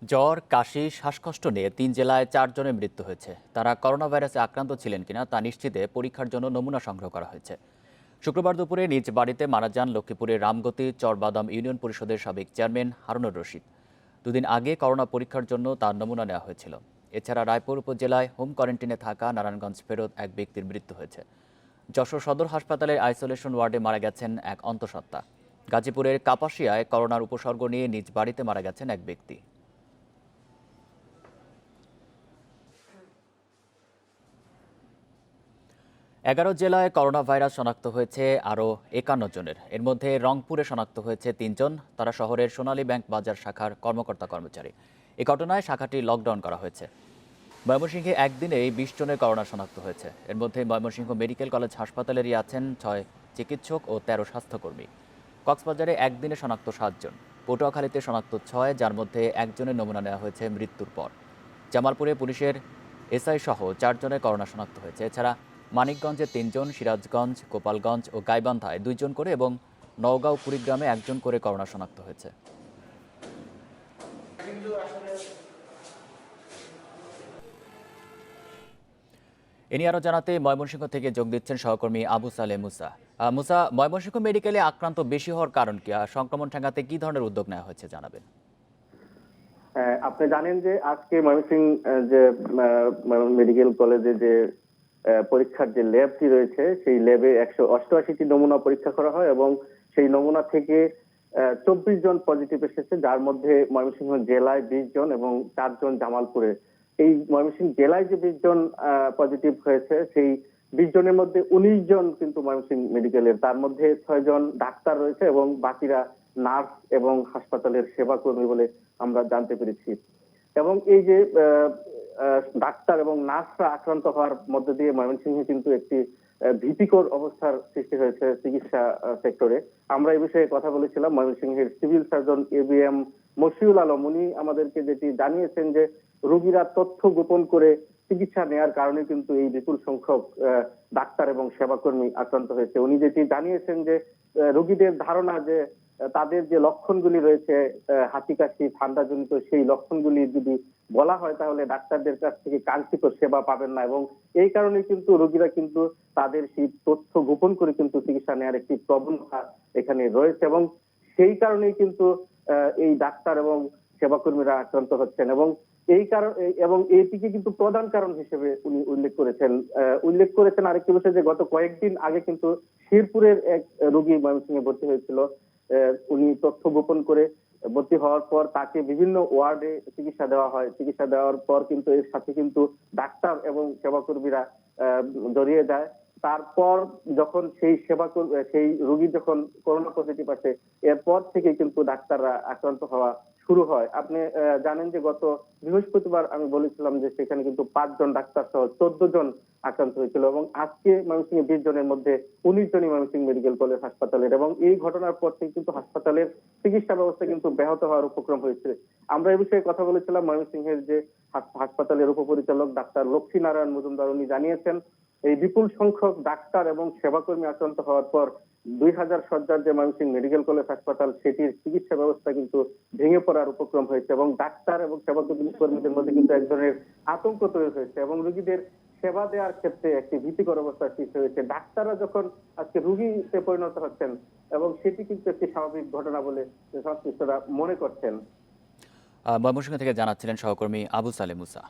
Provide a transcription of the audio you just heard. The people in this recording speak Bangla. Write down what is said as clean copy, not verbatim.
জ্বর, কাশি, শ্বাসকষ্ট নিয়ে ৩ জেলায় ৪ জনের মৃত্যু হয়েছে। তারা করোনা ভাইরাসে আক্রান্ত ছিলেন কিনা তা নিশ্চিতে পরীক্ষার জন্য নমুনা সংগ্রহ করা হয়েছে। শুক্রবার দুপুরে নিজ বাড়িতে মারা যান লক্ষ্মীপুরের রামগতি চরবাদাম ইউনিয়ন পরিষদের সাবেক চেয়ারম্যান হারুনুর রশিদ। দুদিন আগে করোনা পরীক্ষার জন্য তার নমুনা নেওয়া হয়েছিল। এছাড়া রায়পুর উপজেলায় হোম কোয়ারেন্টিনে থাকা নারায়ণগঞ্জ ফেরত এক ব্যক্তির মৃত্যু হয়েছে। যশোর সদর হাসপাতালের আইসোলেশন ওয়ার্ডে মারা গেছেন এক অন্তঃসত্ত্বা। গাজীপুরের কাপাসিয়ায় করোনার উপসর্গ নিয়ে নিজ বাড়িতে মারা গেছেন এক ব্যক্তি। 11 জেলায় করোনা ভাইরাস শনাক্ত হয়েছে আরও 51 জনের। এর মধ্যে রংপুরে শনাক্ত হয়েছে 3 জন। তারা শহরের সোনালী ব্যাংক বাজার শাখার কর্মকর্তা-কর্মচারী। এই ঘটনায় শাখাটি লকডাউন করা হয়েছে। ময়মনসিংহে একদিনেই 20 জনের করোনা শনাক্ত হয়েছে। এর মধ্যে ময়মনসিংহ মেডিকেল কলেজ হাসপাতালেরই আছেন 6 চিকিৎসক ও 13 স্বাস্থ্যকর্মী। কক্সবাজারে একদিনে শনাক্ত 7 জন। পটুয়াখালীতে শনাক্ত 6, যার মধ্যে একজনের নমুনা নেওয়া হয়েছে মৃত্যুর পর। জামালপুরে পুলিশের এসআই সহ 4 জনের করোনা শনাক্ত হয়েছে। এছাড়া মানিকগঞ্জে 3 জন, সিরাজগঞ্জ, গোপালগঞ্জ ও গাইবান্ধায় 2 জন করে এবং নওগাঁ ও কুড়িগ্রামে 1 জন করে করোনা শনাক্ত হয়েছে। এ নিয়ে আরও জানাতে ময়মনসিংহ থেকে যোগ দিচ্ছেন সহকর্মী আবু সালেহ মুসা। মুসা, ময়মনসিংহ মেডিকেলে আক্রান্ত বেশি হওয়ার কারণ কি? আর সংক্রমণ ঠেকাতে কি ধরনের উদ্যোগ নেওয়া হয়েছে জানাবেন। আপনি জানেন যে আজকে ময়মনসিংহ যে মেডিকেল কলেজে যে পরীক্ষার যে ল্যাবটি রয়েছে সেই ল্যাবে 188টি নমুনা পরীক্ষা করা হয় এবং সেই নমুনা থেকে 24 জন পজিটিভ এসেছে, যার মধ্যে ময়মনসিংহ জেলায় 20 জন এবং 4 জন জামালপুরে। এই ময়মনসিংহ জেলায় যে 20 জন পজিটিভ হয়েছে সেই 20 জনের মধ্যে 19 জন কিন্তু ময়মনসিংহ মেডিকেলের, তার মধ্যে 6 জন ডাক্তার রয়েছে এবং বাকিরা নার্স এবং হাসপাতালের সেবাকর্মী বলে আমরা জানতে পেরেছি। এবং এই যে ডাক্তার এবং নার্সরা আক্রান্ত হওয়ার মধ্য দিয়ে ময়মনসিংহে কিন্তু একটি ভীতিকর অবস্থার সৃষ্টি হয়েছে চিকিৎসা সেক্টরে। আমরা এই বিষয়ে কথা বলেছিলাম ময়মনসিংহের civil surgeon ABM Mashiul Alam. উনি আমাদেরকে যেটি জানিয়েছেন যে রোগীরা তথ্য গোপন করে চিকিৎসা নেওয়ার কারণে কিন্তু এই বিপুল সংখ্যক ডাক্তার এবং সেবাকর্মী আক্রান্ত হয়েছে। উনি যেটি জানিয়েছেন যে রোগীদের ধারণা যে তাদের যে লক্ষণগুলি রয়েছে হাঁচি কাশি ঠান্ডাজনিত, সেই লক্ষণগুলি যদি বলা হয় তাহলে ডাক্তারদের কাছ থেকে কাঙ্ক্ষিত সেবা পাবেন না এবং এই কারণে কিন্তু রোগীরা কিন্তু তাদের সেই তথ্য গোপন করে কিন্তু চিকিৎসা নেওয়ার একটি প্রবণতা এখানে রয়েছে এবং সেই কারণেই কিন্তু এই ডাক্তার এবং সেবাকর্মীরা আক্রান্ত হচ্ছেন এবং এই কারণ এবং এইটিকে কিন্তু প্রধান কারণ হিসেবে উনি উল্লেখ করেছেন আরেকটি বিষয় যে গত কয়েকদিন আগে কিন্তু শিরপুরের এক রোগী ময়মনসিংহে ভর্তি হয়েছিল। উনি তথ্য গোপন করে ভর্তি হওয়ার পর তাকে বিভিন্ন ওয়ার্ডে চিকিৎসা দেওয়া হয়। চিকিৎসা দেওয়ার পর কিন্তু এর সাথে কিন্তু ডাক্তার এবং সেবাকর্মীরা জড়িয়ে যায়। তারপর যখন সেই রোগী যখন করোনা পজিটিভ আসে, এরপর থেকে কিন্তু ডাক্তাররা আক্রান্ত হওয়া শুরু হয়। আপনি জানেন যে গত বৃহস্পতিবার আমি বলেছিলাম যে সেখানে কিন্তু 5 জন ডাক্তার সহ 14 জন আক্রান্ত হয়েছিল এবং আজকে ময়মনসিংহে 20 জনের মধ্যে 19 জনই ময়মনসিংহ মেডিকেল কলেজ হাসপাতালের এবং এই ঘটনার পর থেকে কিন্তু হাসপাতালের চিকিৎসা ব্যবস্থা কিন্তু ব্যাহত হওয়ার উপক্রম হয়েছে। আমরা এই বিষয়ে কথা বলেছিলাম ময়মনসিংহের যে হাসপাতালের উপপরিচালক ডাক্তার লক্ষ্মীনারায়ণ মজুমদার। উনি জানিয়েছেন এই বিপুল সংখ্যক ডাক্তার এবং সেবাকর্মী আক্রান্ত হওয়ার পর 2000 শয্যার যে ময়মনসিংহ মেডিকেল কলেজ হাসপাতাল সেটির চিকিৎসা ব্যবস্থা কিন্তু ভেঙে পড়ার উপক্রম হয়েছে এবং ডাক্তার এবং সেবাকর্মীদের মধ্যে কিন্তু এক ধরনের আতঙ্ক তৈরি হয়েছে এবং রোগীদের সেবা দেওয়ার ক্ষেত্রে একটি ভীতিকর অবস্থার সৃষ্টি হয়েছে। ডাক্তাররা যখন আজকে রোগীতে পরিণত হচ্ছেন এবং সেটি কিন্তু একটি স্বাভাবিক ঘটনা বলে সংশ্লিষ্টরা মনে করছেন। ময়মনসিংহ থেকে জানাচ্ছিলেন সহকর্মী আবু সালেহ মুসা।